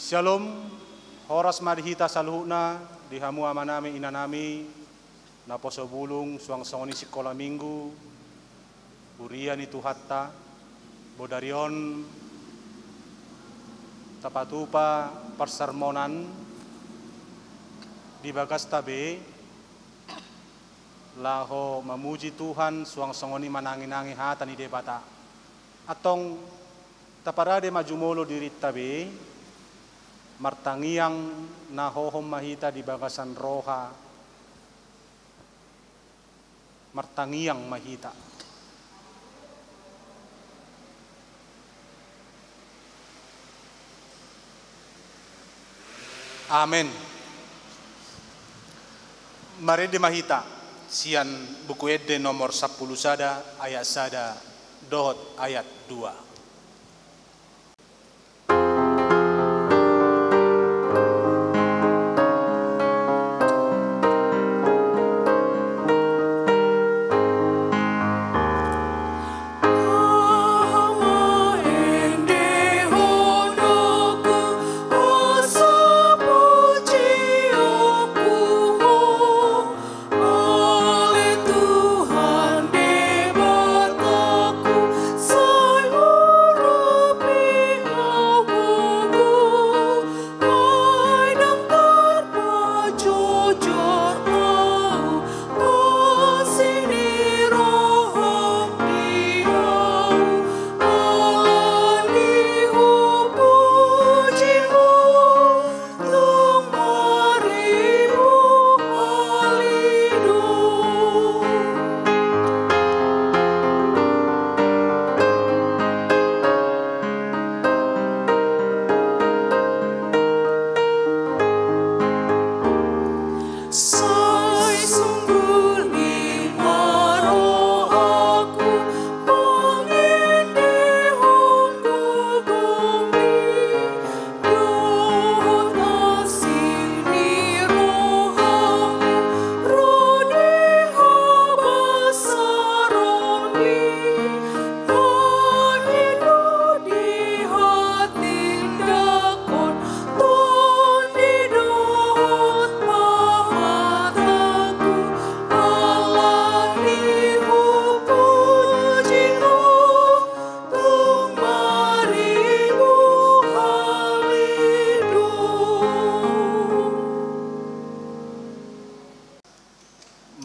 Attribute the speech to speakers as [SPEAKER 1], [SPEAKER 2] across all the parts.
[SPEAKER 1] Shalom, horas madhita saluhna di hamu amanami inanami na posobulung suang songoni sikola minggu urian itu hatta bodarion tapatupa persermonan di bagas tabe laho memuji Tuhan suang songoni manangi-nangi hatani debata atong taparade majumolo diri tabe martangiang nahohom mahita di bagasan roha martangiang mahita amen. Mari di mahita sian buku ede nomor 10 sada ayat sada dohot ayat 2.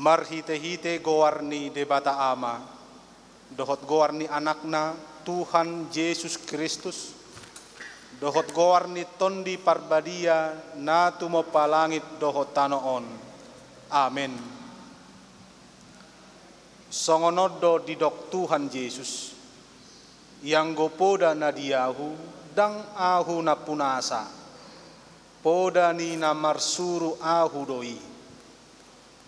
[SPEAKER 1] Marhite-hite goarni debata ama, dohot goarni anakna Tuhan Yesus Kristus, dohot goarni tondi parbadia na tumo palangit dohot tanoon. Amen. Songonodo didok Tuhan Yesus, yang gopoda na diahu, dang ahu na punasa, poda ni na marsuru ahu doi.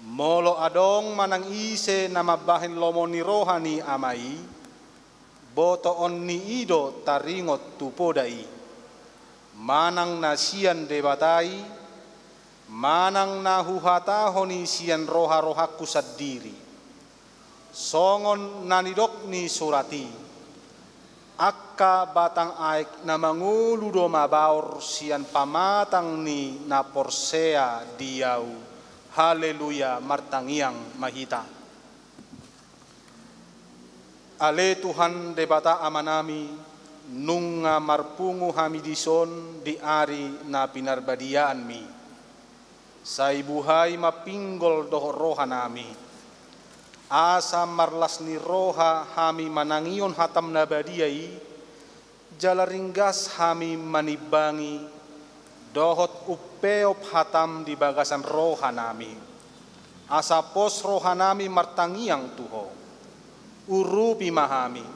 [SPEAKER 1] Molo adong manang ise na mabahin lomoni rohani amai, boto on ni ido taringot tupodai, manang na sian debatai, manang na huhatahoni sian roha-rohaku sadiri, songon nanidok ni surati, akka batang aik na manguludo mabaur sian pamatang ni na porsea diau. Haleluya, martangiang mahita. Ale Tuhan debata amanami, nunga marpungu hamidison di ari na pinarbadiaan mi. Sa ibuhay mapinggol doho roha nami. Asa marlas ni roha hami manangion hatam na badiyai, jalaringgas hami manibangi, dohot upeop hatam di bagasan roha nami. Asa pos roha nami martangiang tuho. Urupi mahami.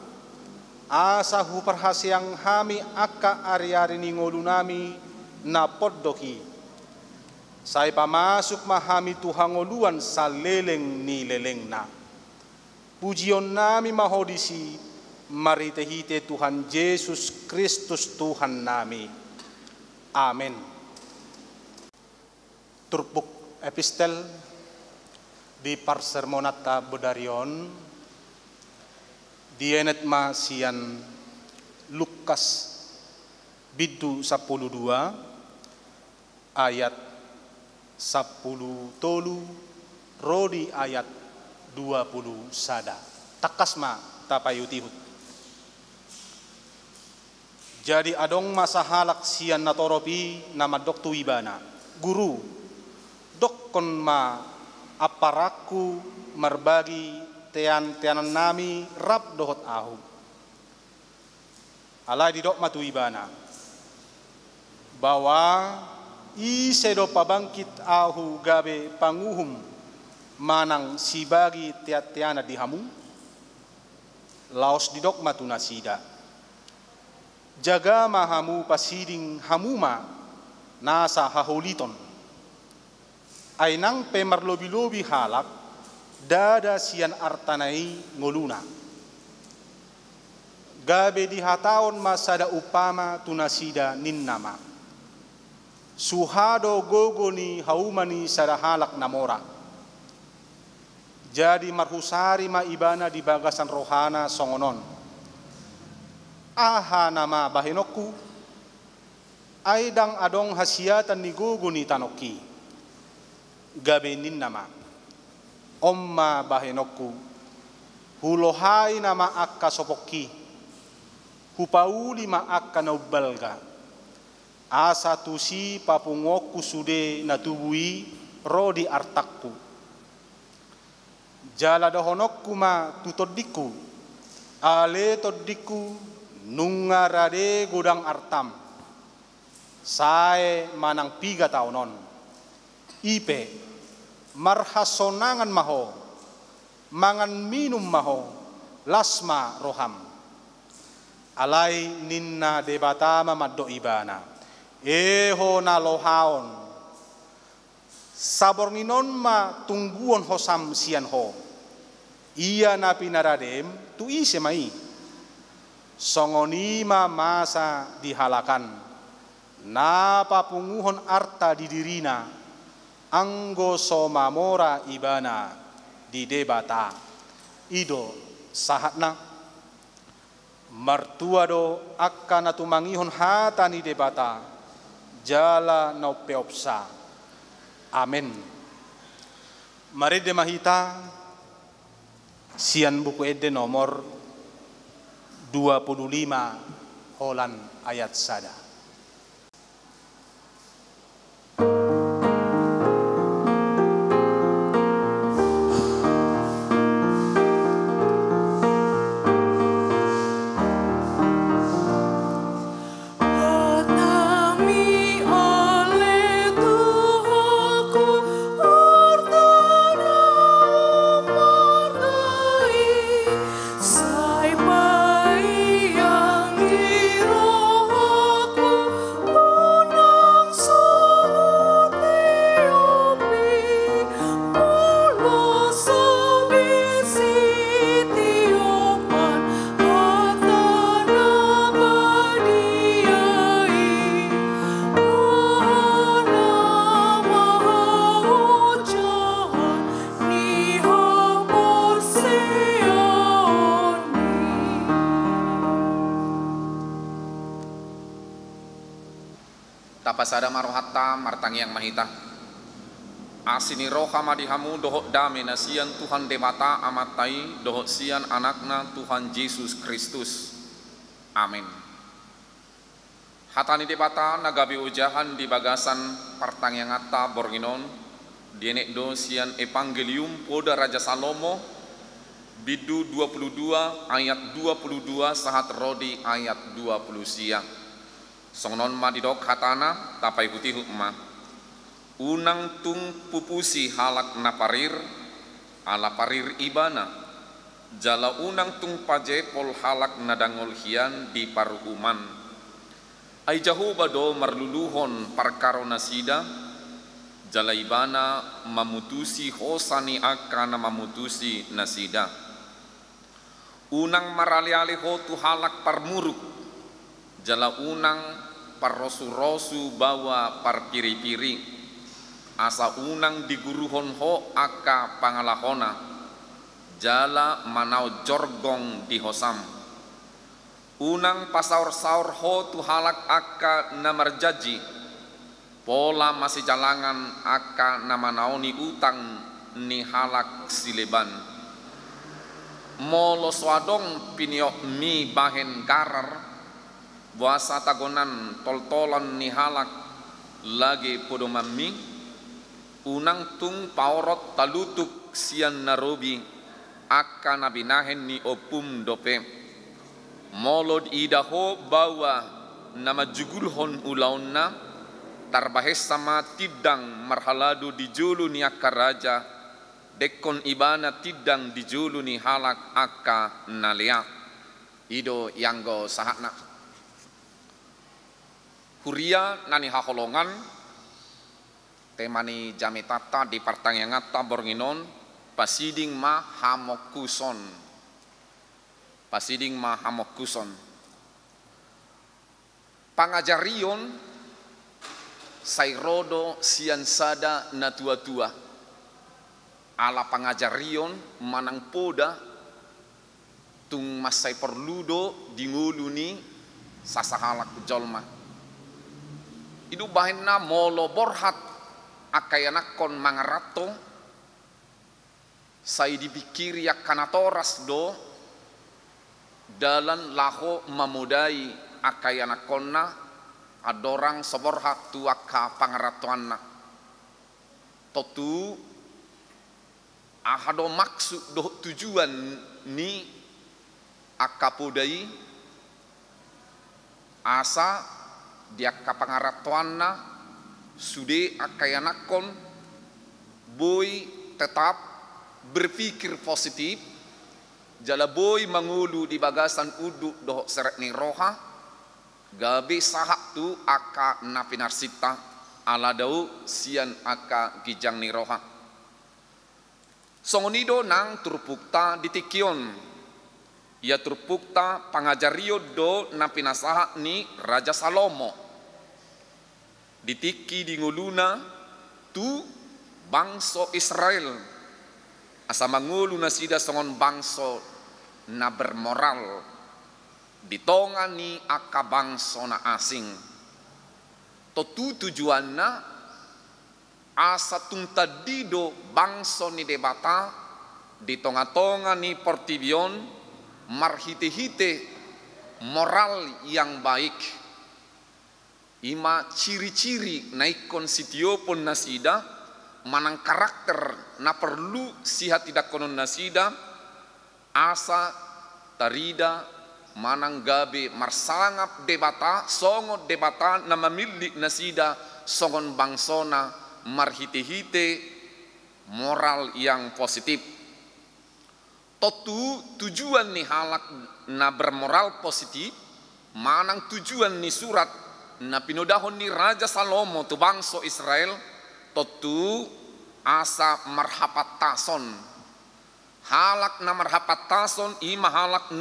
[SPEAKER 1] Asa huparhasyang hami akka ari-ari ni ngolu nami na poddohi. Say pamasuk mahami tuhangoluan sa leleng ni leleng na. Pujion nami mahodisi, marite-hite Tuhan Yesus Kristus Tuhan nami. Amen. Turpuk epistel di parsermonata bodarion dienet ma sian Lukas bidu 12 ayat 10 tolu, rodi ayat 20 sada. Takasma tapayutihut. Jadi adong masa halak sian natoropi nama doktu ibana. Guru, dokkon ma aparaku merbagi teanan nami rab dohot ahu. Alai di dok matu ibana. Bahwa isedo pabangkit ahu gabe panguhum manang sibagi tiat-tiana di hamu. Laos di dok matu nasida. Jaga mahamu pasiding hamuma nasa haholiton. Ainang pemerlobi-lobi halak dada sian artanai ngoluna. Gabe dihataon masada upama tunasida ninnama. Suhado gogoni haumani sada halak namora. Jadi marhusari ma ibana di bagasan rohana songonon. Aha nama bahenokku, aidang adong hasiatan ni guguni tanoki, gabenin nama, omma bahenokku, hulohai nama akka sopoki, hupauli ma akka naubalga, asa tusi papungoku sude natubui rodi artakku, jala dohonokku ma tutodiku, ale todiku, nungarade gudang artam sae manang 3 taonon ipe marhasonangan maho mangan minum maho lasma roham alai ninna debatama maddo ibana eho na lohaon sabornginon ma tungguon hosam sian ho iya na pinaradem tu ise mai songonima masa dihalakan napa punguhon arta di dirina anggo somamora ibana di debata ido sahatna martua do akka natumangihon hata ni debata jala no peopsa amen. Mari de mahita sian buku ede nomor 25 holan ayat sada.
[SPEAKER 2] Tapasada marohatta martang yang mahita asini roha madihamu dohok dame nasian Tuhan debata amatai dohok sian anakna Tuhan Yesus Kristus amin. Hatani debata nagabi ujahan di bagasan partang yang atta borginon dienek do sian evangelium poda Raja Salomo bidu 22 ayat 22 sahat rodi ayat 20 siang. Songnon madidok hatana tapai putih hukma unang tung pupusi halak naparir ala parir ibana jala unang tung pajepol halak nadangol hian di paruhuman ai jahu bado marluluhon parkaro nasida jala ibana mamutusi hosani akana mamutusi nasida unang marali-ali ho tu halak parmuruk jala unang parrosu-rosu bawa parpiri-piri asa unang diguruhon ho aka pangalahona jala manau jorgong di hosam unang pasaur-saur ho tu halak aka namarjaji pola masih jalangan aka nama naoni utang ni halak sileban. Molo swadong piniok mi bahen garar buasa tagonan tol-tolan ni halak lagi podo mami unang tung paorot talutuk sian narobi aka nabinahen ni opum dope. Molo idaho bawa nama jugulhon ulauna tarbahes sama tidang marhaladu dijulu ni aka raja dekon ibana tidang dijulu ni halak aka nalia ido yanggo sahakna huria nani haholongan temani jamitata di partangangata bornginon pasiding ma hamokuson pangajarion sairodo siansada na tua-tua ala pangajarion manang poda tung masai perludo dinguluni sasahalak jolma idu bahenna molo borhat akayanakon mangarato sai dipikiri yakanatoras do dalan laho mamudai akayanakonna adorang seborhat tuaka pangaratoanna totu ahado maksud do tujuan ni akapudai asa dia kapangaratoanna sude akayanakon boy tetap berpikir positif jala boy mangulu di bagasan uduk doh seret ni roha gabe sahak tu aka napinarsita ala dau sian aka gijang ni roha songonido nang turpukta ditikion ia turpukta pangajario do napinasaha ni Raja Salomo ditiki di nguluna tu bangso Israel asa mangulu na sida songon bangso na bermoral ditongan ni aka bangso na asing totu tujuanna asa tung tadido bangso ni debata di tonga-tonga ni portibion marhite-hite moral yang baik ima ciri-ciri naikon sitiopon nasida manang karakter na perlu sihat tidak konon nasida asa tarida manang gabe marsangap debata songo debata na mamilik nasida songon bangsona marhite-hite moral yang positif totu tujuan ni halak na bermoral positif manang tujuan ni surat na pinodahon ni Raja Salomo tu bangso Israel totu asa marhapatason halak na marhapatason ima halak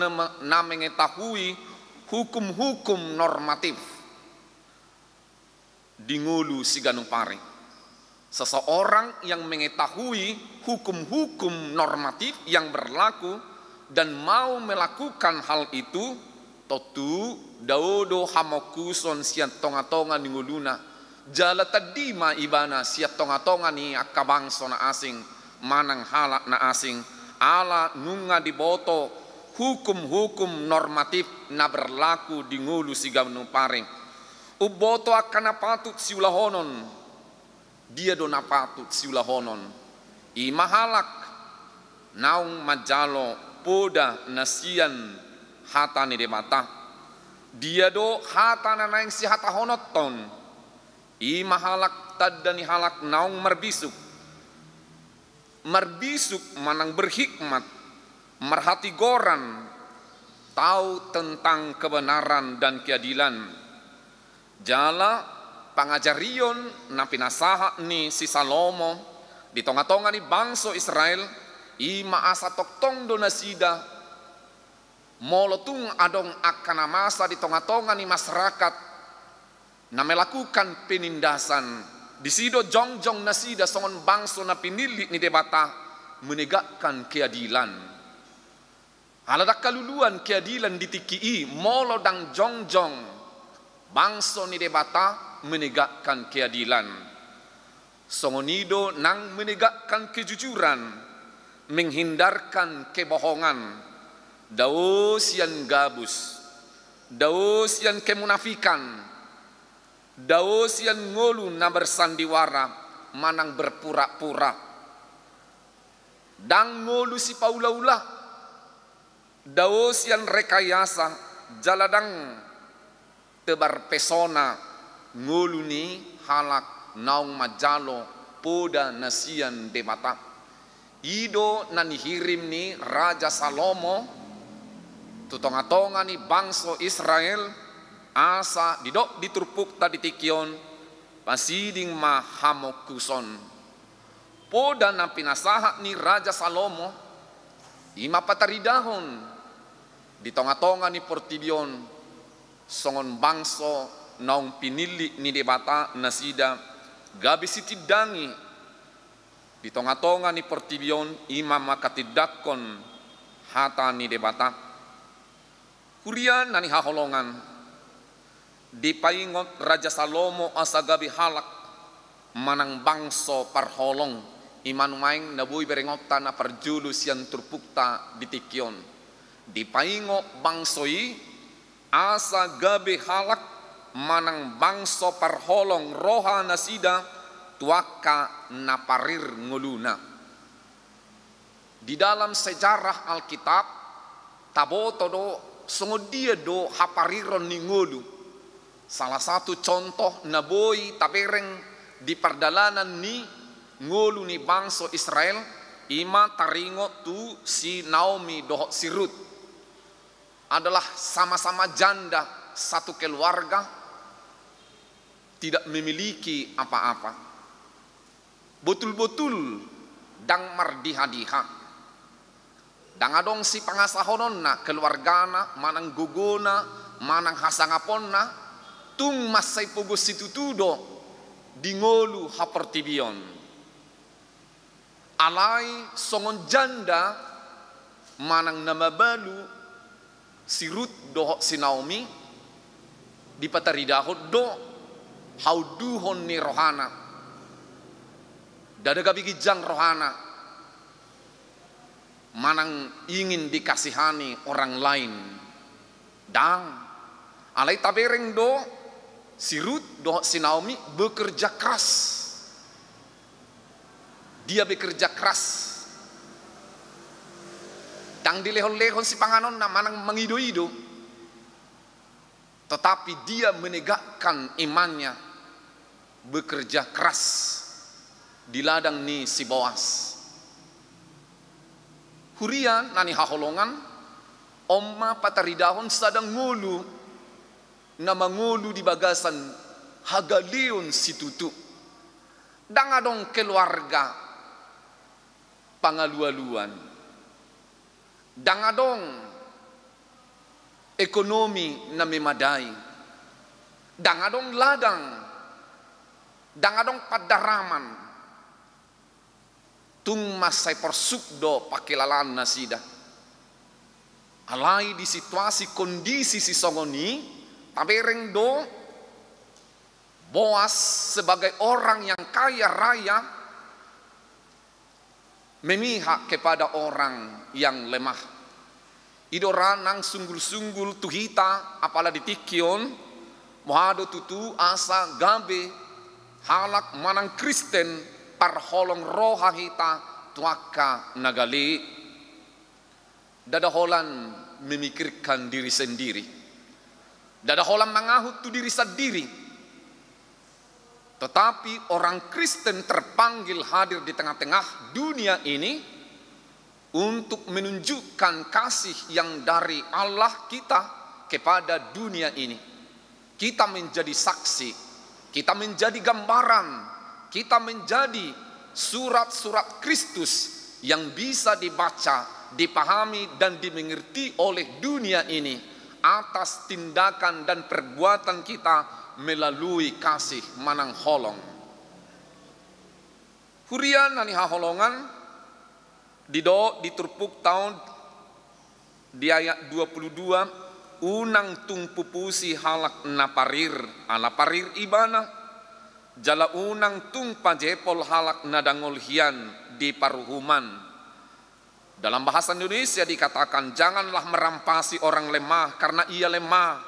[SPEAKER 2] na mengetahui hukum-hukum normatif dingulu siganung pari seseorang yang mengetahui hukum-hukum normatif yang berlaku dan mau melakukan hal itu totu daudo hamokuson siat tonga-tonga ninguluna jala tadima ibana siat tonga-tonga ni akabangso na asing manang halak na asing ala nunga diboto hukum-hukum normatif na berlaku di ngulu sigamnu paring uboto akan patut siulahonon dia do napatut siulahonon imahalak naung majalo poda nasian hata ni debata dia do hata na naing si hata honoton imahalak tadani halak naung merbisuk manang berhikmat merhati goran tahu tentang kebenaran dan keadilan jala pangajarion na pinasaha ni si Salomo di tonga-tonga ni bangso Israel ima asa toktong do nasida molotung adong akan masa di tonga-tonga ni masyarakat na melakukan penindasan di sido jongjong nasida songon bangso na pinilik ni debata menegakkan keadilan haladak kaluluan keadilan ditikii molo dang jongjong bangso ni debata menegakkan keadilan. Songonido nang menegakkan kejujuran, menghindarkan kebohongan, daos yang gabus, daos yang kemunafikan, daos yang ngolu na bersandiwara, manang berpura-pura, dang ngolu si paula-ula, daos yang rekayasa, jaladang tebar pesona, ngolu ni halak naung majalo poda nasian debata. Ido nanihirim ni Raja Salomo tutonga-tonga ni bangsa Israel asa didok diturpuk tadi tikion pasiding mahamokuson. Poda na pinasaha ni Raja Salomo ima pataridahon di tonga-tonga ni Portibion songon bangso naung pinili ni debata nasida gabi sitidangi di tonga-tonga ni Portibion ima makatidakon hata ni debata. Kurian nani haholongan di paingot Raja Salomo asa gabi halak manang bangso parholong imanumaing nabuy berengota na parjulus yang turpukta di tikyon. Di paingot bangsoi asa gabi halak manang bangso parholong roha nasida tuaka naparir nguluna. Di dalam sejarah Alkitab taboto do songodia do hapariron ni ngulu. Salah satu contoh naboy tabereng di perdalanan ni ngulu ni bangso Israel ima taringo tu si Naomi dohok si Rut adalah sama-sama janda satu keluarga tidak memiliki apa-apa, betul-betul dang mardiha-diha dang adong si pangasahonon na keluargana manang gugona manang hasangaponna tung masay pugos situtudo di ngolu hapertibion alay songon janda manang namabalu si Rut dohok si Naomi di pataridahod do hauduhon ni rohana dada gabigijang rohana manang ingin dikasihani orang lain dang alay tabereng do si Rut dohok si Naomi bekerja keras. Dia bekerja keras. Dang dilehon-lehon si panganon na manang mengido-ido. Tetapi dia menegakkan imannya, bekerja keras di ladang ni si Boas. Hurian nani haholongan, omma pataridahon sadang ngulu na mangulu di bagasan hagalion si tutu. Dangadong keluarga pangalualuan. Dangadong ekonomi na memadai. Dangadong ladang. Dangadong padaraman. Tung masay persukdo pakilalan na sida. Alay di situasi kondisi si songoni tabereng do Boas sebagai orang yang kaya raya memihak kepada orang yang lemah. Idora nang sunggul-sunggul tuhita apala ditikyon mohado tutu asa gabe halak manang Kristen parholong roha hita tuaka nagali dadaholan memikirkan diri sendiri. Dadaholan mangahut tu diri sendiri. Tetapi orang Kristen terpanggil hadir di tengah-tengah dunia ini untuk menunjukkan kasih yang dari Allah kita kepada dunia ini. Kita menjadi saksi, kita menjadi gambaran, kita menjadi surat-surat Kristus yang bisa dibaca, dipahami dan dimengerti oleh dunia ini atas tindakan dan perbuatan kita melalui kasih manang holong. Hurian nani haholongan diturpuk tahun di ayat 22 unang tung pupusi halak na parir ala parir ibana jala unang tung pajepol halak na dangol hian di paruhuman. Dalam bahasa Indonesia dikatakan, janganlah merampasi orang lemah karena ia lemah,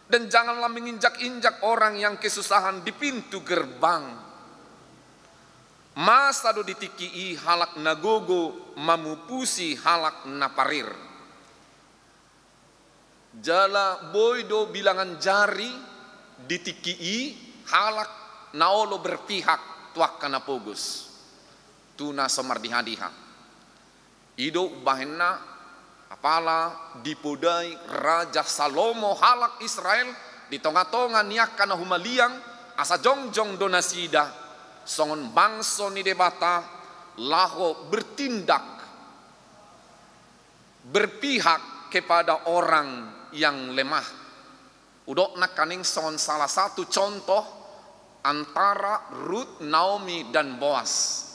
[SPEAKER 2] dan janganlah menginjak-injak orang yang kesusahan di pintu gerbang. Masa do ditikii halak nagogo mamupusi halak naparir. Jala boydo bilangan jari ditikii halak naolo berpihak tuak kana pogus. Tuna somardiha-diha. Ido bahena apala dipodai Raja Salomo halak Israel di tonga-tonga niak kana humaliang asa jongjong donasida songon bangso ni debata laho bertindak berpihak kepada orang yang lemah. Udok nak kaning songon salah satu contoh antara Ruth, Naomi dan Boas.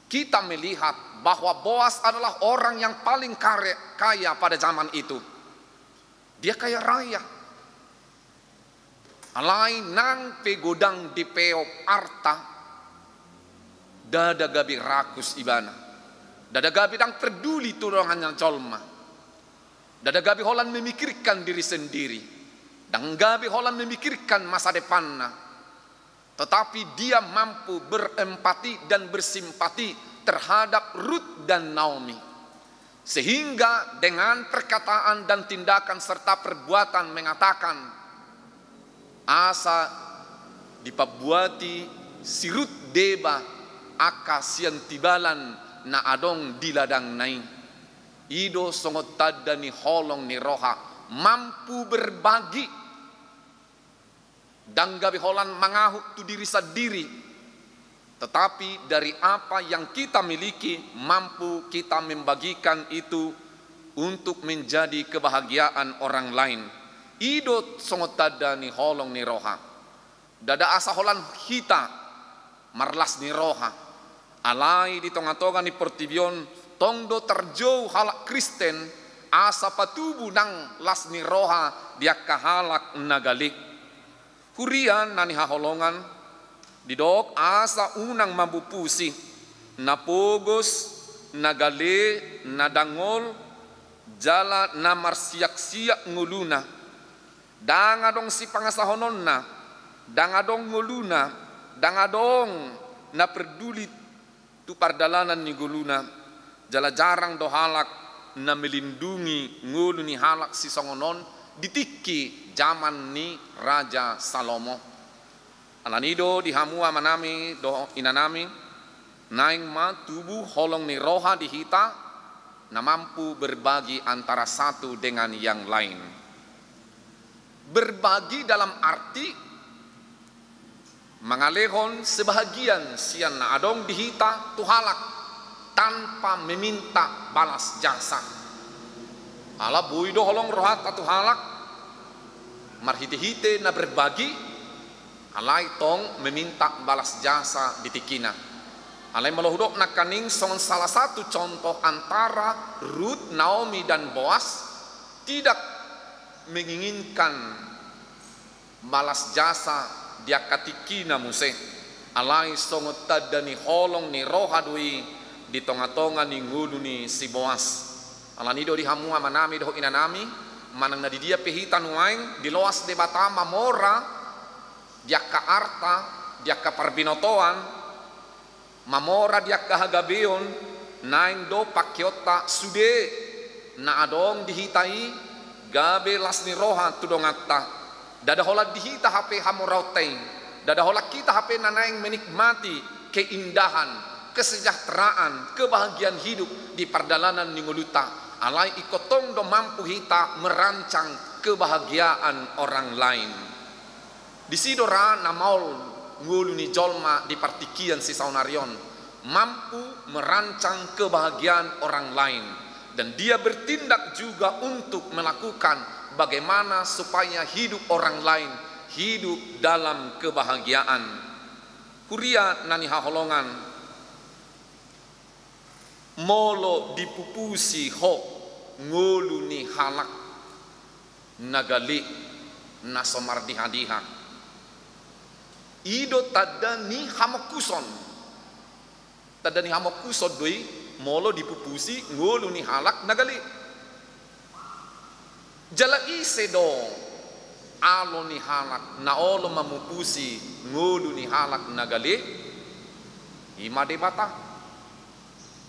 [SPEAKER 2] Kita melihat bahwa Boas adalah orang yang paling kaya pada zaman itu. Dia kaya raya. Alai nang pegodang di peop arta, dada gabi rakus ibana. Dada gabi dang peduli turongannya colma. Dada gabi holan memikirkan diri sendiri. Dan gabi holan memikirkan masa depannya. Tetapi dia mampu berempati dan bersimpati terhadap Ruth dan Naomi. Sehingga dengan perkataan dan tindakan serta perbuatan mengatakan, asa dipabuati si Ruth deba aka sian tibalan na adong di ladang nai. Ido songot tada ni holong ni roha mampu berbagi. Dan gabi holan mangahuk tu diri sendiri. Tetapi dari apa yang kita miliki mampu kita membagikan itu untuk menjadi kebahagiaan orang lain. Ido songot tada ni holong ni roha. Dada asa holan hita marlas ni roha. Alai di tonga-tonga ni pertibion tongdo terjauh halak Kristen asa patubu nang las ni roha dia kahalak nagalik. Kurian nani haholongan didok asa unang mabupusi napogos nagale nadangol jala namar siak-siak nguluna dangadong si pangasahononna dangadong nguluna dangadong na peduli tu pardalanan ni guluna jala jarang do halak na melindungi ngulu ni halak si songonon ditiki zaman ni Raja Salomo. Alanido dihamua manami do inanami naing ma tubuh holong ni roha dihita na mampu berbagi antara satu dengan yang lain. Berbagi dalam arti mengalehon sebahagian sian na adong dihita tuhalak tanpa meminta balas jasa. Ala buido holong rohat atau halak marhite-hite na berbagi alai tong meminta balas jasa ditikina. Alai melohudok na kaning songon salah satu contoh antara Ruth, Naomi dan Boas tidak menginginkan balas jasa dia katikina muse. Alai songot tada ni holong ni roha dui di tonga-tonga ni ngulu ni si Boas. Alanido dihamua manami doh inanami manang na di dia pehitan waing di loas de bata mamora dia ka arta dia ka parbinotoan mamora dia ka hagabeon naing do pakyota sude na adong dihitai gabe las ni roha tudongatta dada hola dihita hape hamorautein dada hola kita hape nanaing menikmati keindahan kesejahteraan kebahagiaan hidup di pardalanan ningoluta. Alai ikotong do mampu hita merancang kebahagiaan orang lain. Di sidora namaul ngulu ni jolma di partikian si saunarion mampu merancang kebahagiaan orang lain dan dia bertindak juga untuk melakukan bagaimana supaya hidup orang lain hidup dalam kebahagiaan. Kuria nani haholongan molo dipupusi ho ngulu ni halak nagali na somardiha-diha. Ido tadani hamokuson. Tadani hamokuson doi molo dipupusi ngolu ni halak nagali. Jala ise do alo ni halak na olo mamupusi ngolu ni halak nagali. Ima debata.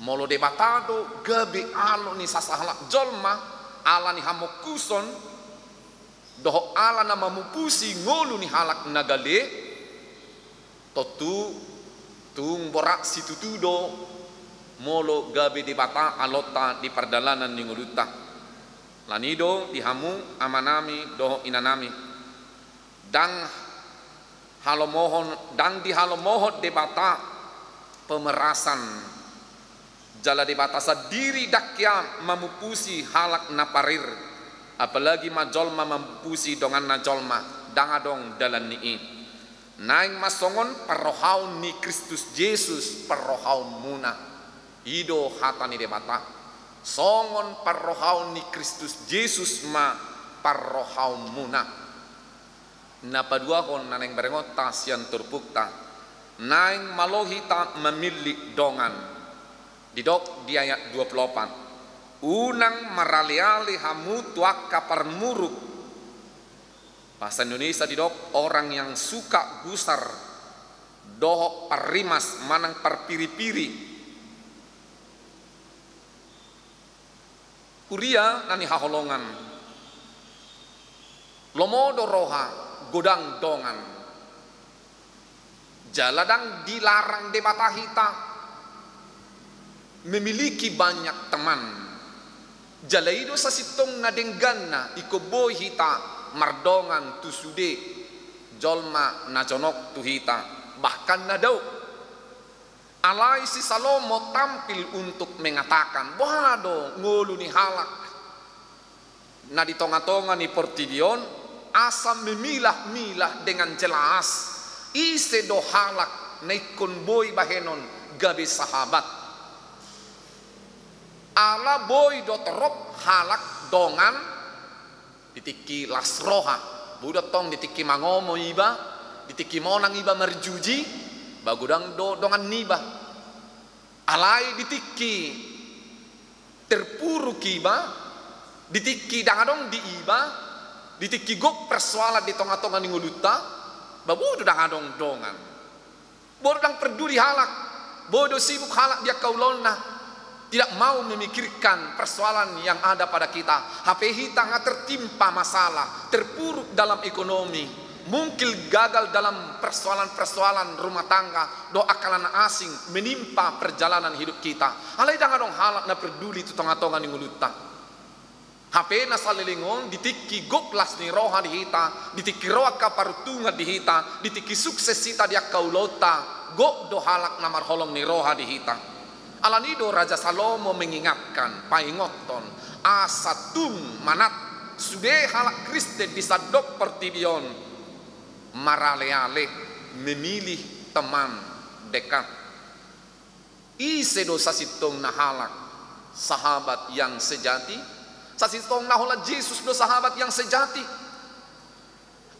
[SPEAKER 2] Molo debatado gabi alo ni sasahalak jolma ala ni hamokuson doho ala na mamupusi ngolu ni halak nagali totu tung borak situtudo molo gabi debata alota di perdalanan ni nguluta lanido dihamu amanami doho inanami dang halomohon dang di halomohon debata pemerasan jala debata sadiri dakya mamupusi halak naparir apalagi majolma mamupusi dongan najolma dangadong dalan nii naing masongon perrohaun ni Kristus Yesus perrohaun muna ido hatani debata songon perrohaun ni Kristus Yesus ma perrohaun muna napadua kon naneng berengot tasian turpukta naing malohita memilih dongan didok di ayat 28 unang maraliali hamu tuaka permuruk bahasa Indonesia didok orang yang suka gusar doho perimas manang perpiri-piri kuria nani haholongan lomodo roha godang dongan jaladang dilarang debata hita memiliki banyak teman jalaido sa sitong nadengganna iko boy hita mardongan tusude jolma najonok tuhita bahkan nadau alai si Salomo tampil untuk mengatakan bohado ngolu ni halak na di tonga-tonga ni Portidion asam memilah-milah dengan jelas ise do halak na ikon boy bahenon gabi sahabat ala boy do terop halak dongan ditiki lasroha budak tong ditiki mangomo iba ditiki monang iba merjuji bagudang do dongan niba alai ditiki terpuruk iba ditiki dangadong di iba ditiki gok persoalan di tonga-tonga ni nguluta babu dangadong dongan bodo dang peduli halak bodo sibuk halak dia kaulona tidak mau memikirkan persoalan yang ada pada kita. HP kita nggak tertimpa masalah, terpuruk dalam ekonomi, mungkin gagal dalam persoalan-persoalan rumah tangga, doa akalan asing menimpa perjalanan hidup kita. Alai jangan dong halak na peduli tu tonga-tonga ni nguluta. HP na salilingon ditiki goklas ni roha di hita, ditiki roha kaparutunga di hita, ditiki sukses hita dia kaulota, gok do halak na marholong ni roha di hita. Alanido Raja Salomo mengingatkan paingoton asatung manat sude halak Kristen disadok Portidion maraleale memilih teman dekat isedo sasitong na halak sahabat yang sejati sasitong na hola Yesus do sahabat yang sejati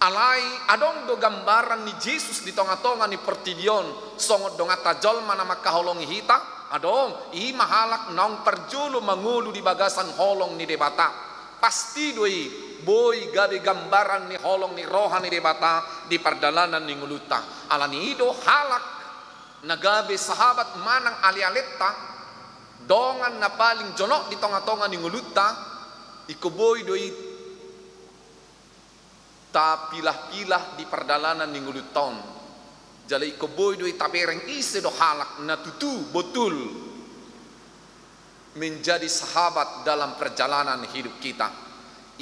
[SPEAKER 2] alai adong do gambaran ni Yesus di tonga-tonga ni Portidion songot dongata jolma nama kaholongi hita adong i mahalak naung perjulu mangulu di bagasan holong ni debata pasti doi boy gabi gambaran ni holong ni roha ni debata di perdalanan ni nguluta alani ido halak nagabe sahabat manang ali-aleta dongan na paling jonok di tonga-tonga ni nguluta iko boy doi ta pilah-pilah di perdalanan ni nguluton jalai ko boy doi tabereng ise do halak na tutu betul menjadi sahabat dalam perjalanan hidup kita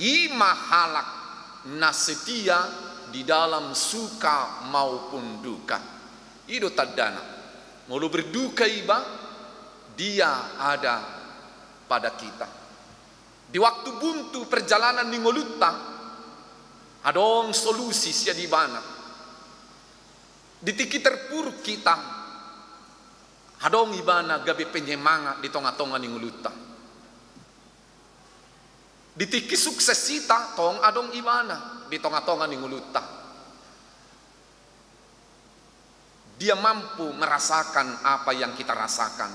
[SPEAKER 2] ima halak na setia di dalam suka maupun duka ido tadana mulu berduka iba dia ada pada kita di waktu buntu perjalanan ni ngoluta adong solusi sia di bana ditiki terpuruk kita hadong ibana gabi penyemangat di tonga-tonga ni nguluta Ditiki sukses sita tong adong ibana di tonga-tonga ni nguluta. Dia mampu merasakan apa yang kita rasakan.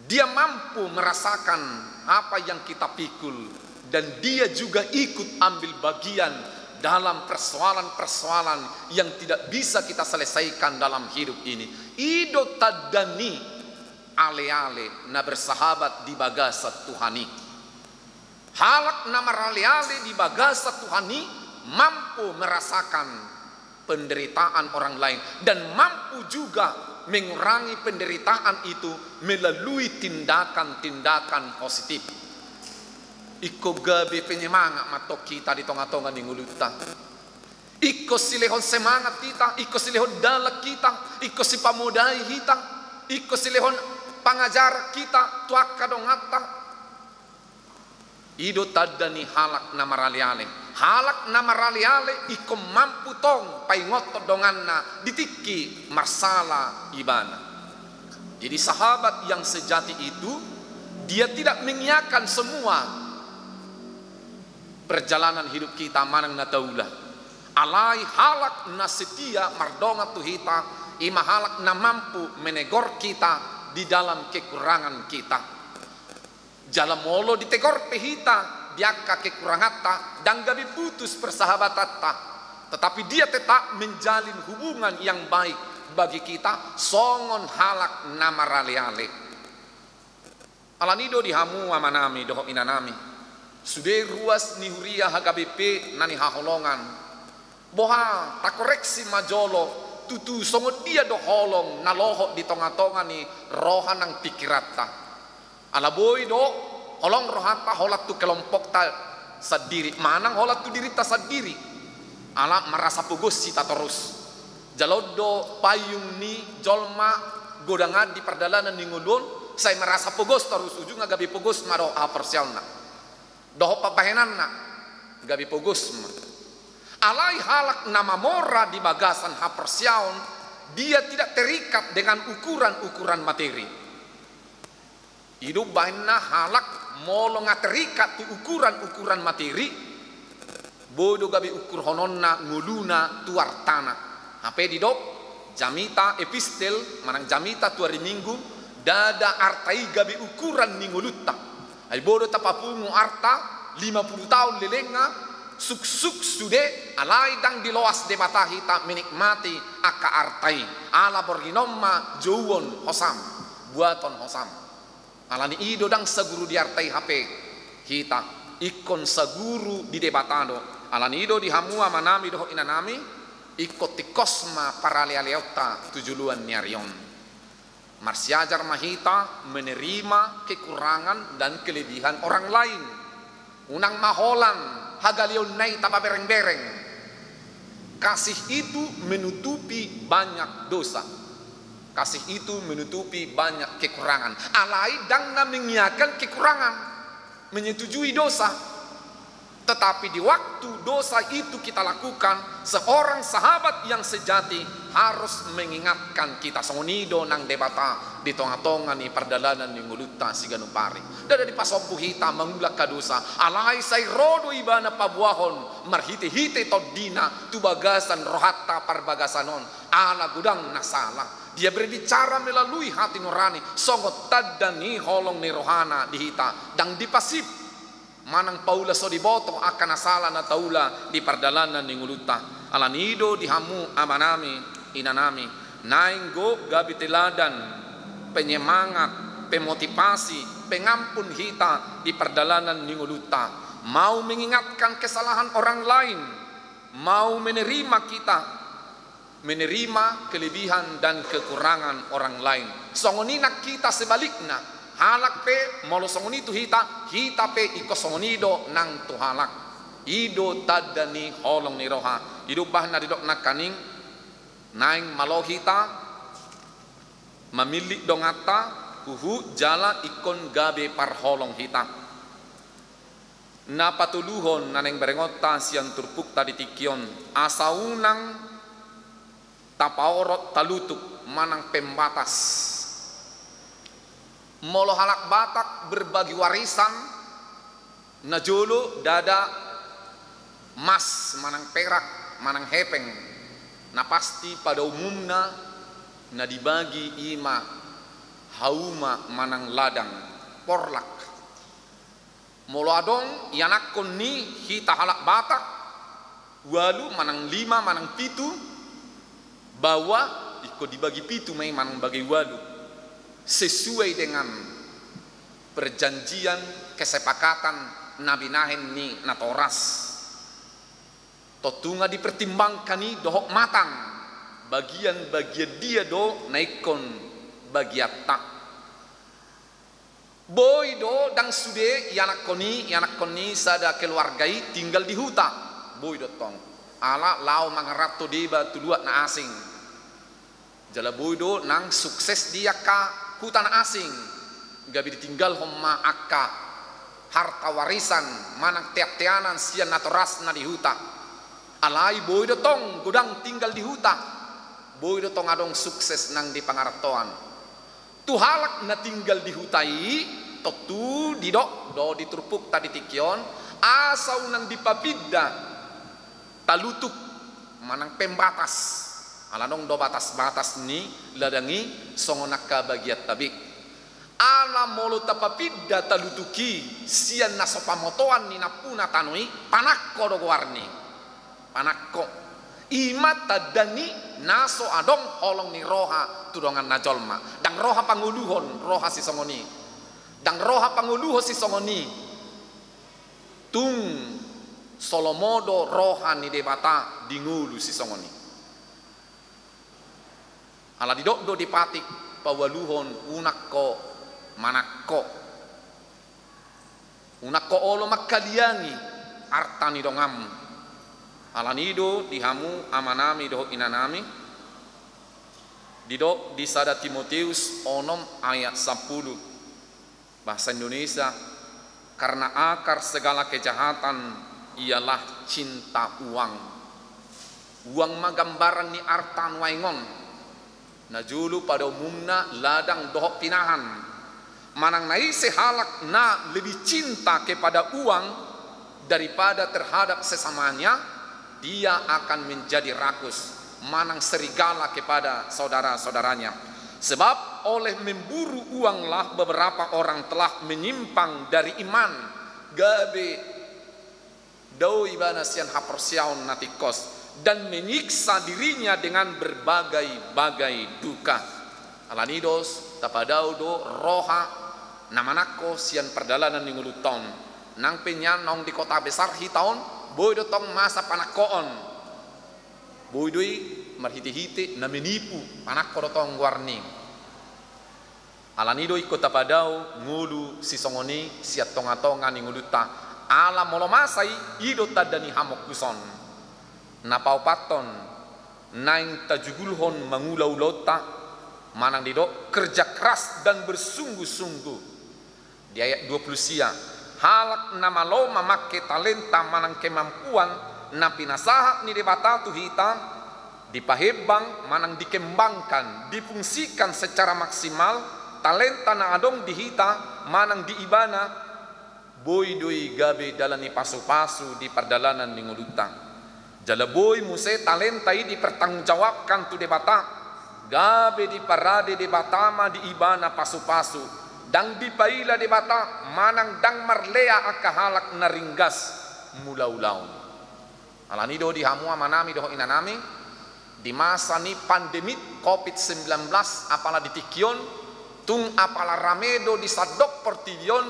[SPEAKER 2] Dia mampu merasakan apa yang kita pikul. Dan dia juga ikut ambil bagian dalam persoalan-persoalan yang tidak bisa kita selesaikan dalam hidup ini. Ido tadani ale-ale na bersahabat di bagasa Tuhani. Halak na marale-ale di bagasa Tuhani mampu merasakan penderitaan orang lain dan mampu juga mengurangi penderitaan itu melalui tindakan-tindakan positif. Iko gabi penyemangat matok kita di tonga-tonga ni nguluta. Iko silehon semangat kita, iko silehon dalak kita, iko si pamudai kita, iko silehon pangajar kita, tuak kadongata. Ido tadani halak na maraliale. Halak na maraliale iko mampu tong paingot donganna ditiki marsala ibana. Jadi sahabat yang sejati itu dia tidak mengiakan semua perjalanan hidup kita manang na taulah. Alai halak na setia mardonga tuhita, ima halak na mampu menegor kita di dalam kekurangan kita. Jala molo ditegor pehita biaka kekurangata dan gabi putus persahabatatta, tetapi dia tetap menjalin hubungan yang baik bagi kita songon halak na maraleale. Alanido dihamu amanami doho inanami. Sudah ruas ni huria hagabepe nani haholongan. Boha tak koreksi majolo tutu songot dia do holong naloho di tonga-tonga ni rohan ang pikirata. Alaboy do holong rohata holat tu kelompok ta sadiri. Manang holat tu diri ta sadiri. Ala merasa pugus sita terus. Jalodo payung ni jolma godangan di perdalanan ni ngulun. Saya merasa pugus terus ujung gabi pugus maro apersialna. Doho papahenan na gabi pugus ma. Alai halak nama mora di bagasan hapersiaun, dia tidak terikat dengan ukuran-ukuran materi. Hidup baina halak molo ngaterikat tu ukuran-ukuran materi. Bodo gabi ukur hononna nguluna tuartana. Hape di dok jamita epistel manang jamita tu hari minggu dada artai gabi ukuran ningulutta. Ai bodo tapapungu arta 50 tahun lelenga suk-suk sude alai dang diloas de matahi tak menikmati aka artai ala borginomma jowon hosam buaton hosam alani ido dang saguru di artai HP hita ikon saguru di debatado alani ido di hamua manami doho inanami ikot tikosma paralealeota tujuluan niarion marsiajar mahita menerima kekurangan dan kelebihan orang lain unang maholang hagalion nai tapa bereng-bereng. Kasih itu menutupi banyak dosa. Kasih itu menutupi banyak kekurangan. Alai dang na mengiakan kekurangan, menyetujui dosa. Tetapi di waktu dosa itu kita lakukan, seorang sahabat yang sejati harus mengingatkan kita. Songonido nang debata di tonga-tonga ni perdalanan ni nguluta si ganupari. Dada di pasompu hita mengulak kadosa. Alai say rodo ibana pabuahon marhite-hite todina tu bagasan rohata parbagasanon. Ala gudang nasala. Dia berbicara melalui hati nurani. Songot tadani holong ni rohana di hita. Dang dipasip. Manang paula so diboto akan asala na taula di perdalanan ni nguluta. Alanido dihamu amanami inanami. Nainggo gabi teladan penyemangat, pemotivasi, pengampun hita di perdalanan ni nguluta. Mau mengingatkan kesalahan orang lain, mau menerima kita, menerima kelebihan dan kekurangan orang lain. Songonina kita sebaliknya. Halak pe molo songoni tu hita pe iko songonido nang tu halak ido tadani holong ni roha hidup bahna didok nak kaning naing malo hita mamilik dongata uhu jala ikon gabe par holong hita na patuluhon naneng berengota siang turpuk tadi tikion asaunang tapaorot talutuk manang pembatas molo halak batak berbagi warisan na jolo dada mas manang perak manang hepeng na pasti pada umumna na dibagi ima hauma manang ladang porlak molo adong yanakon ni hita halak batak walu manang 5 manang 7 bahwa iko dibagi 7 may manang bagi walu sesuai dengan perjanjian kesepakatan nabinahen ni natoras totunga dipertimbangkan ni dohok matang bagian-bagian dia do naikon bagiatta boy do dang sude yanak koni sada keluargai tinggal di huta boy do tong ala lau mangarato deba tudua na asing jala boy do nang sukses dia ka hutan asing gabi ditinggal homma akka harta warisan manang tiap-tianan sian natoras na di huta alai boy do tong godang tinggal di huta boy do tong adong sukses nang di pangaratoan tuhalak na tinggal di hutai totu didok do diturpuk tadi tikion asau nang dipapidda talutuk manang pembatas alanong do batas-batas ni ladangi songonaka bagiat tabik ala molo tapapidda talutuki sian nasopamotoan ni napuna tanui panakko do warni panakko imat tadani naso adong holong ni roha tudongan najolma dang roha panguluhon roha si songoni dang roha panguluho si songoni tung solomodo roha ni debata dingulu si songoni ala didok do dipatik pawaluhon unakko manakko unakko olo makkaliangi artani dongam alanido dihamu amanami doh inanami didok di sada Timotius onom ayat 10 bahasa Indonesia karena akar segala kejahatan ialah cinta uang magambaran ni artan waingon na julu pada umumna ladang dohok pinahan manang nai sehalak na lebih cinta kepada uang daripada terhadap sesamanya dia akan menjadi rakus manang serigala kepada saudara-saudaranya sebab oleh memburu uanglah beberapa orang telah menyimpang dari iman gabe dau ibana sian haporsiaun natikos dan menyiksa dirinya dengan berbagai-bagai duka alanidos tapadau do roha namanako sian perdalanan ninguluton nang penyanong di kota besar hitaon boy do tong masa panakoon boy doi marhiti-hiti na menipu panakko do tong warning alanido ikut tapadau ngulu si songoni siat tonga-tonga ninguluta ala molo masai ido tadani hamok kuson napau paton naing tajugulhon mangulau-lauta manang didok kerja keras dan bersungguh-sungguh di ayat 20 sia halak nama lo memakai talenta manang kemampuan na pinasahak ni debata tu hitam dipahebang manang dikembangkan difungsikan secara maksimal talenta na adong dihita manang diibana boy doi gabe dalani pasu-pasu di perdalanan ni ngulutang jala boy muse talentai dipertanggungjawabkan tu debata gabe di parade debatama di ibana pasu-pasu dang dipaila debata manang dang marlea akahalak naringgas mulau-lau alanido dihamu amanami doho inanami di masa ni pandemik COVID-19 apala ditikion tung apala ramedo di sadok pertivion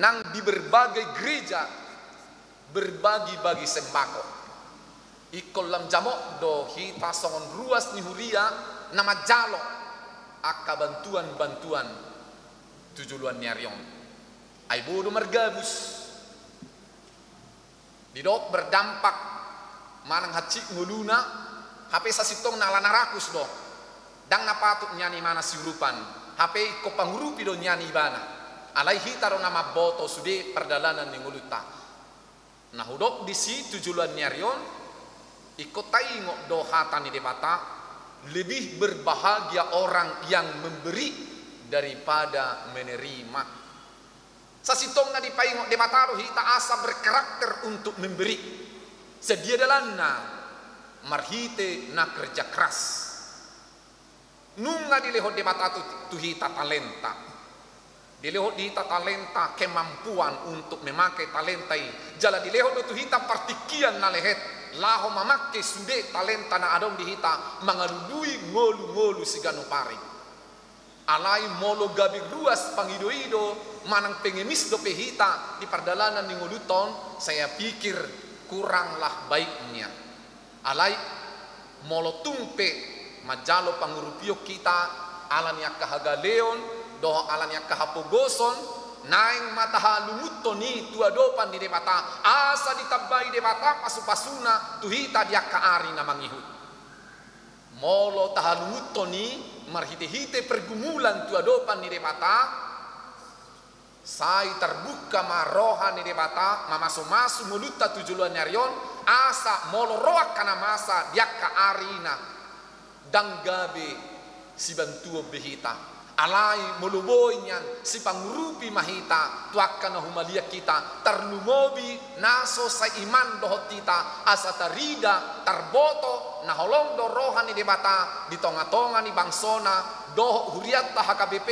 [SPEAKER 2] nang di berbagai gereja berbagi-bagi sembako ikol lam jamok do hita songon ruas ni huria nama jalo akka bantuan-bantuan tujuluan nyariong ai bodo mergabus didok berdampak manang hacik nguluna HP sasitong nalana rakus do dang napatut nyani mana siurupan HP ko pangurupi do nyani bana alai hitaro nama boto sude perdalanan ni nguluta nah hudok di si tujuluan nyarion ikotai ngok do hatani debata lebih berbahagia orang yang memberi daripada menerima
[SPEAKER 3] Sasitong na di paingo de mataro hita asa berkarakter untuk memberi. Sedia dalana marhite na kerja keras. Nunga dilehot de mata tu hita talenta. Dilehot di hita talenta kemampuan untuk memakai talenta ini. Jala dilehot tu hita partikian na lehet. Laho mamakai sude talenta na adong di hita mangalului ngolu-ngolu sigano pari. Alai molo gabi ruas pangido-ido manang pengemis do pehita di perdalanan di ngoluton, saya pikir kuranglah baiknya. Alai molo tumpe majalo pangurupio kita alan yakka hagaleon doho alan yakka hapogoson naing mataha lumutoni tua dopan di debata asa ditabai debata pasu-pasuna tuhita diakka ari na mangihut. Molo tahalumutoni marhite-hite pergumulan tua dopan ni debata sai terbuka maroha ni debata mamaso-maso mulutta tujuluan nyarion asa molo roak kana masa diakka arina dang gabe si bantuo behita alai moluboinyan si pangurupi mahita tuakka na humalia kita terlumobi naso sa iman dohotita asa tarida tarboto na holong do rohan ni debata di tonga-tonga ni bangsona doh huriat ta HKBP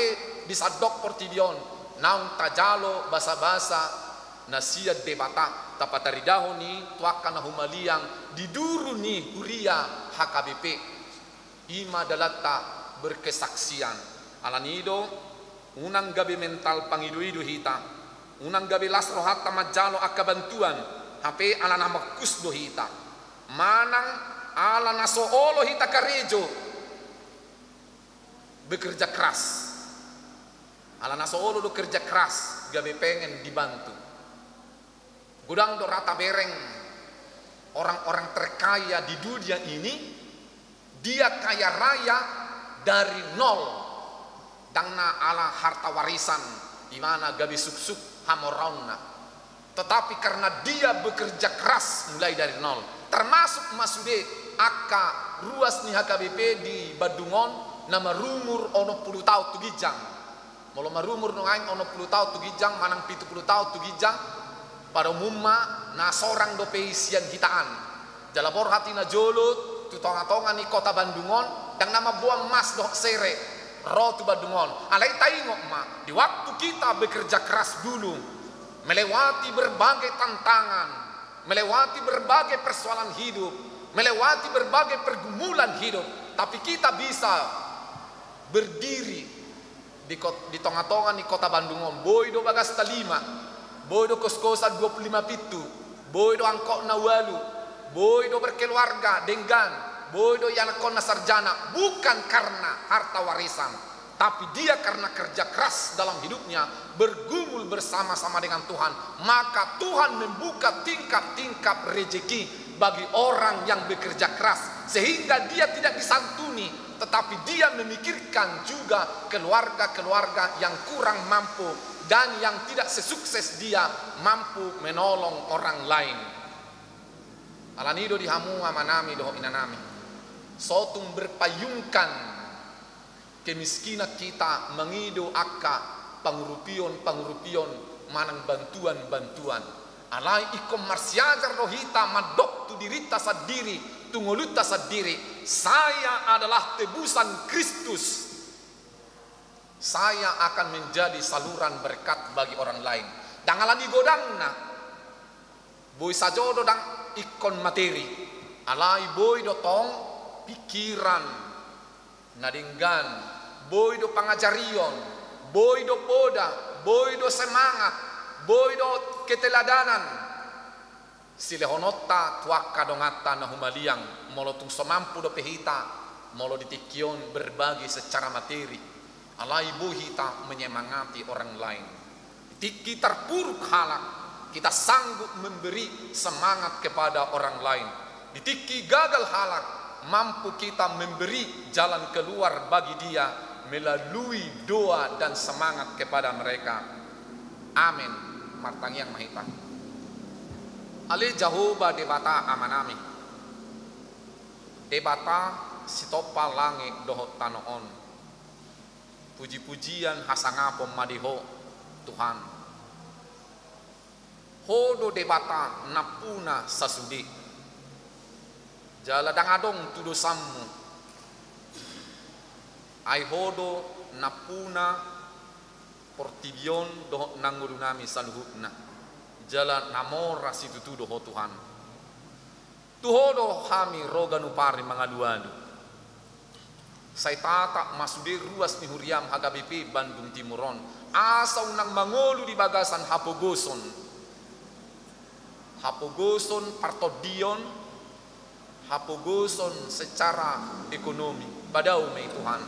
[SPEAKER 3] di sadok portidion naung tajalo basa-basa na siya debata tapataridaho ni tuakka na humaliang diduru ni huria HKBP ima dalata berkesaksian. Alanido unang gabi mental pangidu-idu hita unang gabi lasro hatta majalo akabantuan HP alana makus do hita manang alana soolo hita karejo bekerja keras alana soolo do kerja keras gabi pengen dibantu gudang do rata bereng orang-orang terkaya di dunia ini dia kaya raya dari nol dangna ala harta warisan di mana gabi suk-suk hamoronna tetapi karena dia bekerja keras mulai dari nol termasuk masude akka ruas ni HKBP di Badungon nama rumur ono 10 tahun tu gijang molo marumur nongain ono 10 tahun tu gijang manang 70 tahun tu gijang pada umumnya na sorang do peisian hitaan jalabor hati na jolut tu tonga-tonga ni kota Bandungon dang nama buang mas doh sere rotu Badungon alai taingok ma di waktu kita bekerja keras dulu melewati berbagai tantangan melewati berbagai persoalan hidup melewati berbagai pergumulan hidup tapi kita bisa berdiri di tengah-tengah di kota Bandungon boy do bagas talima boy do kos-kosan 25 pitu boy do angkok na walu boy do berkeluarga denggan bodoh yang kona sarjana bukan karena harta warisan tapi dia karena kerja keras dalam hidupnya bergumul bersama-sama dengan Tuhan maka Tuhan membuka tingkap-tingkap rezeki bagi orang yang bekerja keras sehingga dia tidak disantuni tetapi dia memikirkan juga keluarga-keluarga yang kurang mampu dan yang tidak sesukses dia mampu menolong orang lain. Alanido dihamu amanami doho inanami sotung berpayungkan kemiskinan kita mengido akka pangurupion manang bantuan alai ikom marsiajar rohita madok tu dirita sadiri tungoluta sadiri saya adalah tebusan Kristus saya akan menjadi saluran berkat bagi orang lain dangalani godangna boy sajodo dang ikon materi alai boy dotong pikiran nadinggan boy do pangajarion boy do poda boy do semangat boy do keteladanan silehonota tuakka dongata na humaliang molo tung somampu do pehita molo ditikion berbagi secara materi alai bohita menyemangati orang lain tiki terpuruk halak kita sanggup memberi semangat kepada orang lain ditiki gagal halak mampu kita memberi jalan keluar bagi dia melalui doa dan semangat kepada mereka. Amin. Martang yang mahita. Ale Jahoba debata amanami. Debata sitopa langit dohot tanoon. Puji-pujian hasangapo madiho Tuhan. hodo debata napuna sasudi jala dangadong tudo sammu ai hodo napuna portibion doho nangguru nami saluhutna jala namora situtu doho Tuhan tuhodo kami roga nupari mangaduadu sai tata masude ruas ni huriam HKBP Bandung Timuron asa unang mangolu di bagasan Hapogoson partodion Hapogoson secara ekonomi badau mei Tuhan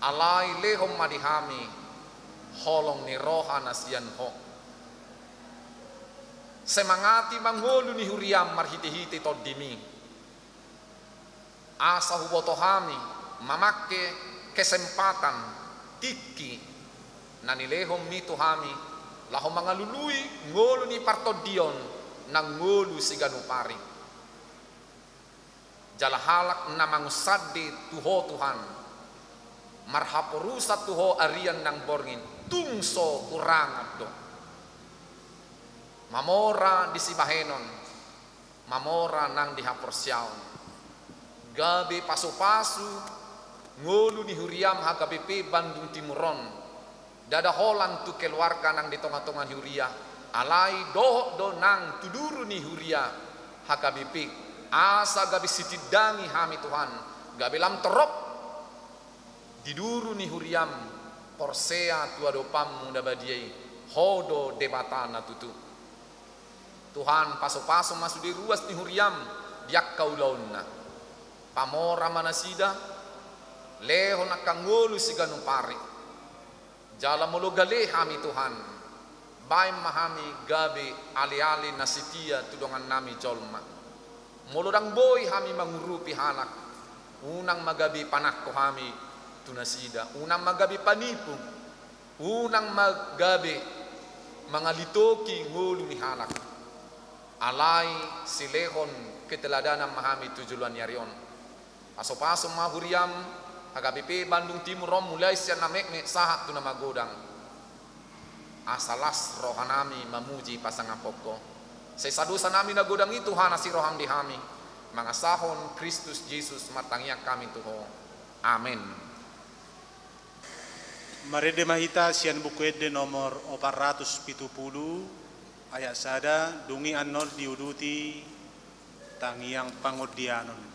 [SPEAKER 3] alai lehom madihami holong ni roha nasian ho semangati mangolu ni huriam marhiti-hiti todimi asa hubotohami mamake kesempatan tiki nani lehom ni tuhami lahom mangalului ngolu ni partodion nang ngolu siganupari jalahalak namangusadi tuho Tuhan marhaporusat tuho arian nang borngin tungso urangat do mamora di sibahenon mamora nang dihaporsiaon gabe pasu-pasu ngolu ni huriam HKBP Bandung Timuron dada holan tu keluarga nang di tengah-tengah huria alai doh do nang tuduru ni huria HKBP asa gabi sitidangi hami Tuhan gabi lam terop diduru ni huriam porsea tuado pam munda badiai hodo debatana tutu Tuhan paso-paso masuk di ruas ni huriam diak kaulauna pamora manasida leho nakangolu siganupari jala mologale hami Tuhan baim mahami gabi ali-ali nasitia tudongan nami jolma molodang boy hami mangurupi hanak unang magabi panak ko hami tunasida unang magabi panipu unang magabi mangalitoki ngulu ni hanak alai silehon keteladanan mahami tujuan yarion paso-paso mahuriam HKBP Bandung Timuron mulai sian namek sahat tu nama godang asalas rohanami mamuji pasangan pokok sesadosa nami na godang itu hanasi roham dihami mangasahon Kristus Yesus martangyak kami tuho amin.
[SPEAKER 1] Marede mahita sian buku ede nomor 470 ayat sada dungi anor diuduti tangiang pangodianon.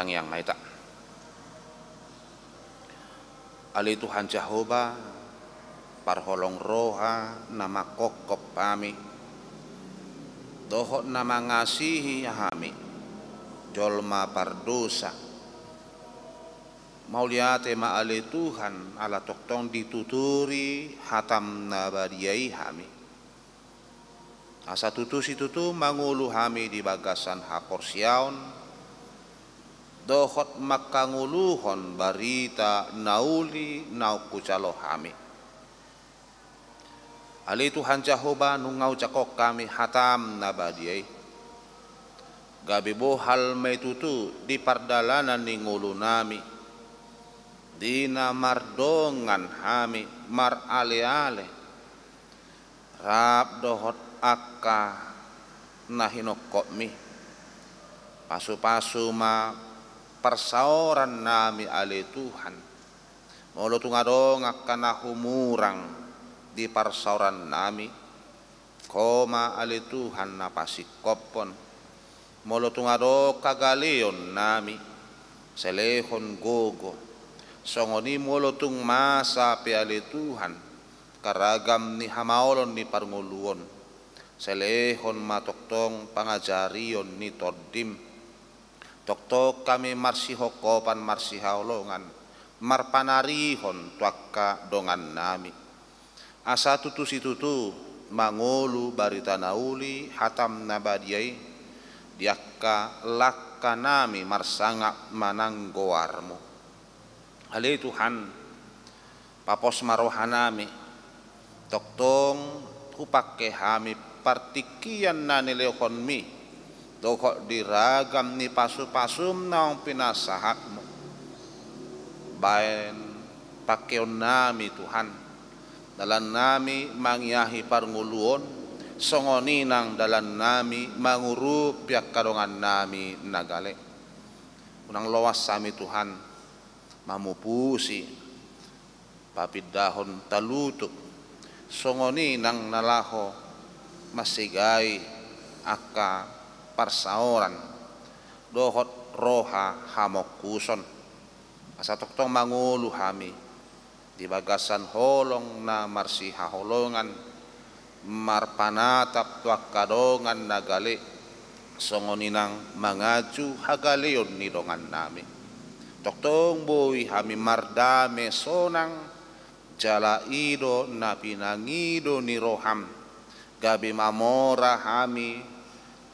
[SPEAKER 4] Yang maita ali Tuhan Jehovah parholong roha nama kokop kami dohot nama ngasihi hami jolma pardosa mauliate ma ali Tuhan ala toktong dituturi hatam nabadiai hami asa tutusi tutu mangulu hami di bagasan haporsiaon dohot makanguluhon barita nauli naukucalo hami ali Tuhan Jehovah nungau cakok kami hatam nabadiai gabi bohal metutu di pardalanan ni ngulu nami dina mardongan hami mar ale-ale rap dohot akka nahinokok mi pasu-pasu ma persauran nami ale Tuhan molo tungadong akan humurang di persauran nami koma ale Tuhan napasikopon molotungado kagaleon nami, selehon gogo, songoni molotung masa peale Tuhan, karagam ni hamaolon ni parnguluon, selehon matoktong pangajarion ni todim, toktok kami marsihokopan marsihaolongan, marpanarihon tuakka dongan nami. Asa tutu situtu mangolu barita nauli hatam nabadiai, diakka lakka nami marsanga mananggoarmu. Hale Tuhan, papos marohanami, toktong upake hami partikian na nilehon mi, doko diragam ni pasu-pasum naong pinasahatmu. Bayan pakeon nami Tuhan, dalan nami mangyahi parnguluon, songoninang dalan nami mangurup yak kadongan nami nagale. Unang lawas sami Tuhan, mamupusi papidahon talutuk, songoninang nalaho masigay aka parsaoran, dohot roha hamokuson. Asa toktong mangulu hami di bagasan holong na marsihaholongan, marpanatap tuak kadongan nagali, songoninang mangaju hagaleon ni dongan nami. Toktong boy hami mardame sonang, jala ido na pinangido ni roham, gabi mamora hami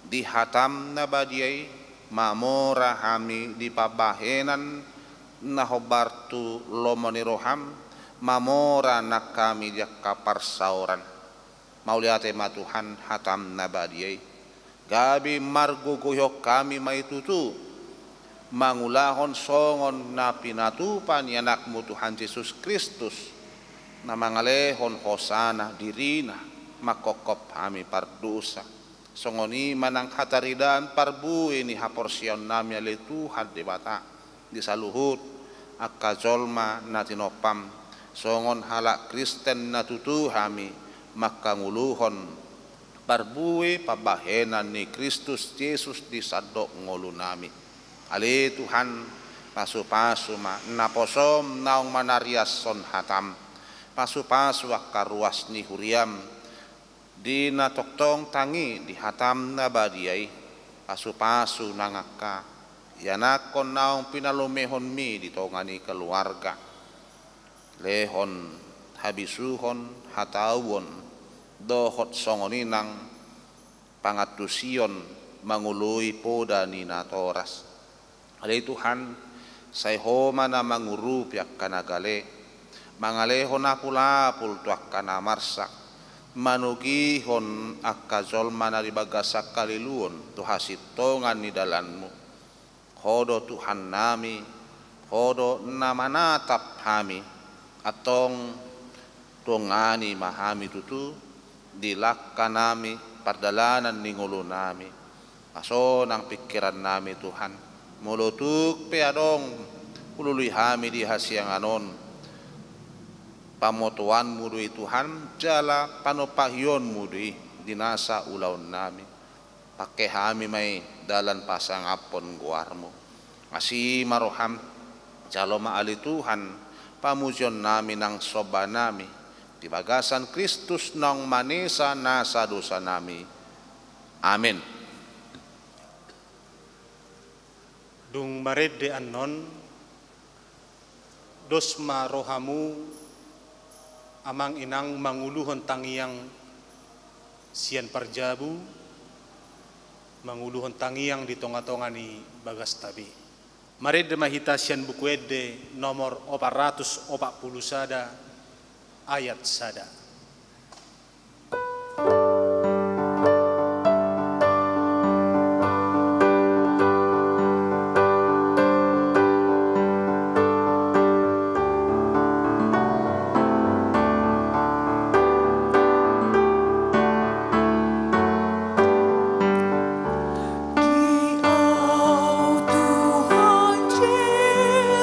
[SPEAKER 4] di hatam na badiay, mamora hami di pabahenan nahobartu lomoni roham, mamora na kami diak kaparsauran. Mauliate matuhan hatam nabadiay, gabi marguguyok kami maitutu, mangulahon songon na pinatupan yanakmu Tuhan Yesus Kristus, na mangalehon hosana dirina makokop kami pardusa, songoni manang hataridan parbuhi ni haporsion nami ale Tuhan di bata di saluhut akka jolma na tinopam, songon halak Kristen na tutu hami makanguluhon parbuhi pabahenan ni Kristus Yesus di sadok ngolu nami. Ali Tuhan pasu-pasu ma naposom naong manarias son hatam, pasu-pasu akka ruas ni huriam di natoktong tangi di hatam na badiay, pasu-pasu nangaka yanakon naong pinalumehon mi di tongani keluarga, lehon habisuhon hatawon dohot songoninang pangatusion mangului poda ni natoras. Alay Tuhan, sayhoma na mangurup yak kanagale, mangalehon apul-apul tuak kanamarsak, manugihon akka zolma na ribagasak kaliluon tuhasitongan ni dalanmu. Hodo Tuhan nami, hodo namanatap hami, atong tungani mahami tutu, dilakka nami, pardalanan ni ngulo nami, aso ng pikiran nami Tuhan, mulutuk peadong, ululuy hami di hasyang anon, pamotuan mudui Tuhan, jala panopahyon mudui, dinasa ulaw nami, pakai hami may dalan pasang apon guarmo. Asi maroham jalo maali Tuhan, pamujon nami ng soba nami, di bagasan Kristus nang manisa nasa dosa nami. Amen.
[SPEAKER 1] Dung maredde annon, dos marohamu amang inang manguluhon tangiyang sian parjabu, manguluhon tangiyang di tonga-tonga ni bagas tabi. Maredde mahita sian bukuedde nomor 440 sada ayat sada.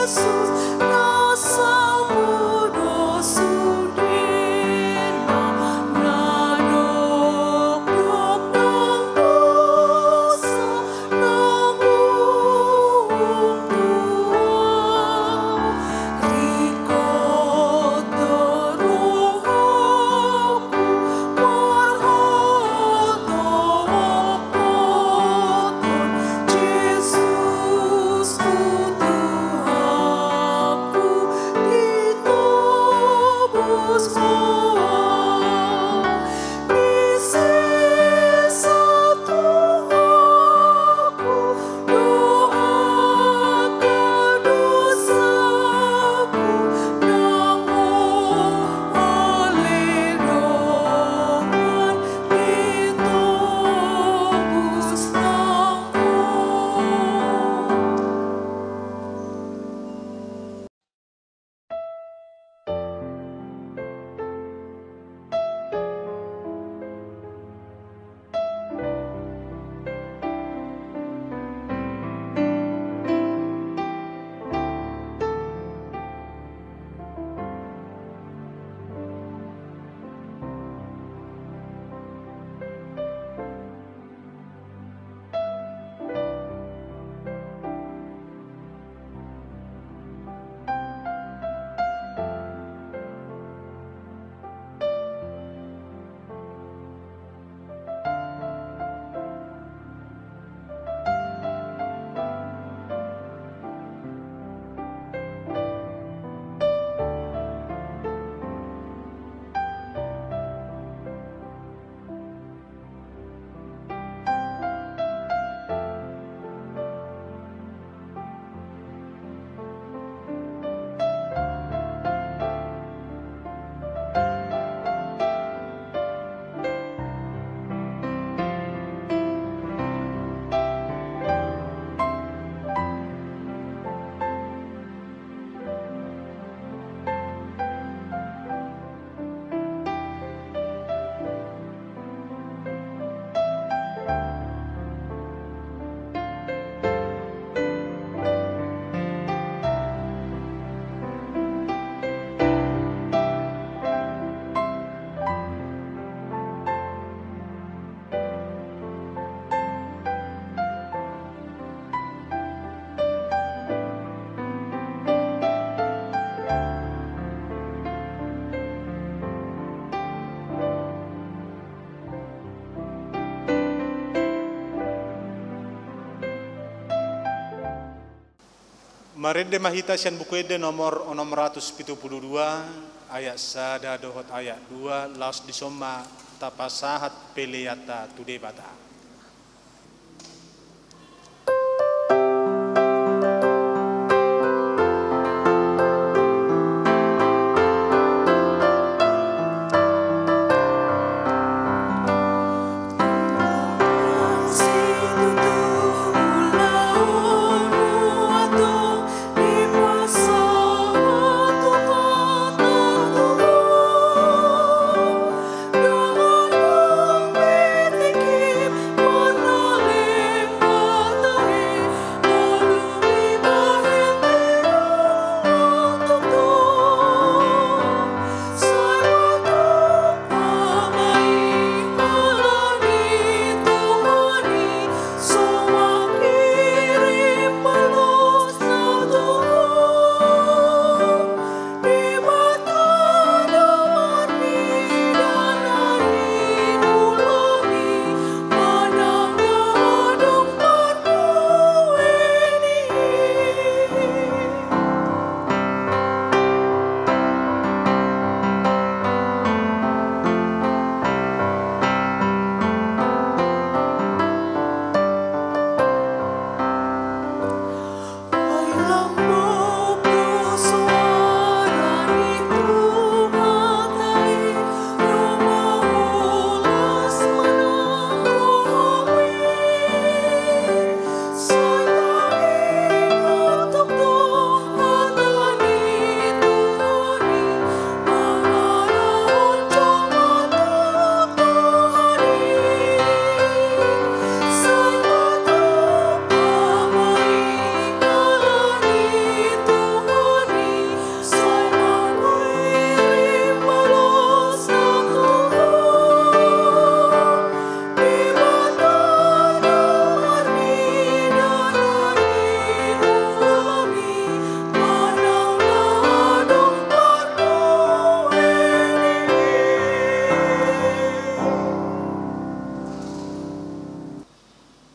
[SPEAKER 5] Yesus, nasa mudo sudi.
[SPEAKER 1] Marende mahita sian bukuede nomor 672 ayat sada dohot ayat 2 laos disoma tapasahat peleata tude bata.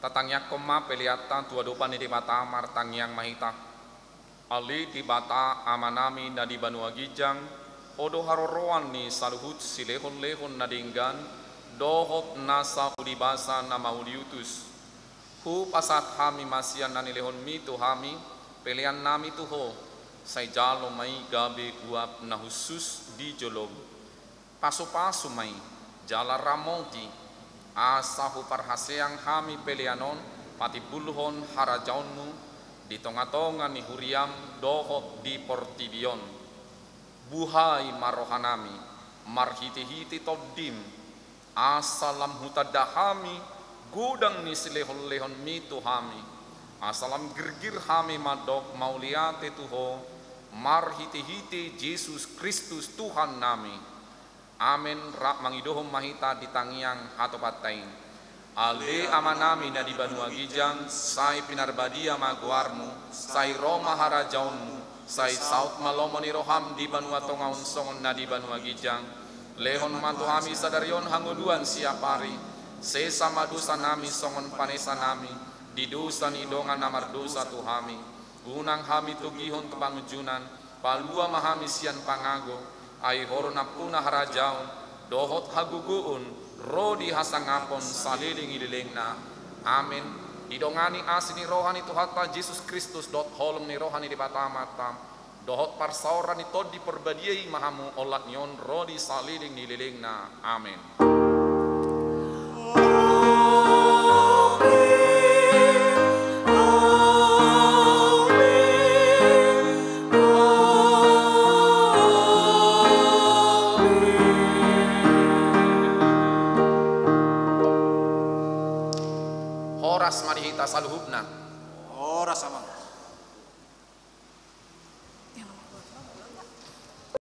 [SPEAKER 2] Tatangyak koma peliata tua dopan di bata martang yang mahita. Ali di bata amanami na di Banua Gijang, odo haroroan ni saluhut si lehon-lehon na dinggan, dohot nasa udibasa na maudiutus. Hu pasat hami masian na nilehon mi tu hami, pelian nami tuho, say jalo may gabi uap na husus di jolog. Paso-paso may, jala ramonti, asahu parhaseang hami pelianon pati buluhon harajaunmu di tonga-tonga ni huriam dohot di portibion buhai marohanami marhiti-hiti tobdim asalam hutadahami gudang ni silehon-lehon mitu hami asalam girgir hami madok mauliate tuho marhiti-hiti Yesus Kristus Tuhan nami. Amin. Rak mangidohom mahita di tangiang hatopatain. Ale amanami na di Banua Gijang, say pinarbadia maguarmu, say Roma harajaunmu, say saut malomoni roham di Banua Tongaun songon na di Banua Gijang, lehon mantuhami sadarion hanguduan siapari, sesa madusa nami songon panesa nami, di dosa ni dongan namar dosa tuhami, unang hami tugihon kepangujunan, palua mahami sian pangago, ai horona puna harajaun dohot haguguun rodi hasangapon saliling ililingna. Amin. Didongani asini rohani Tuhata Yesus Kristus dot holom ni rohani di batamatam dohot parsaura ni todi perbadiai mahamu olat nyon rodi saliling ililingna. Amin.
[SPEAKER 3] Marihita saluhubna.
[SPEAKER 1] Ora sama.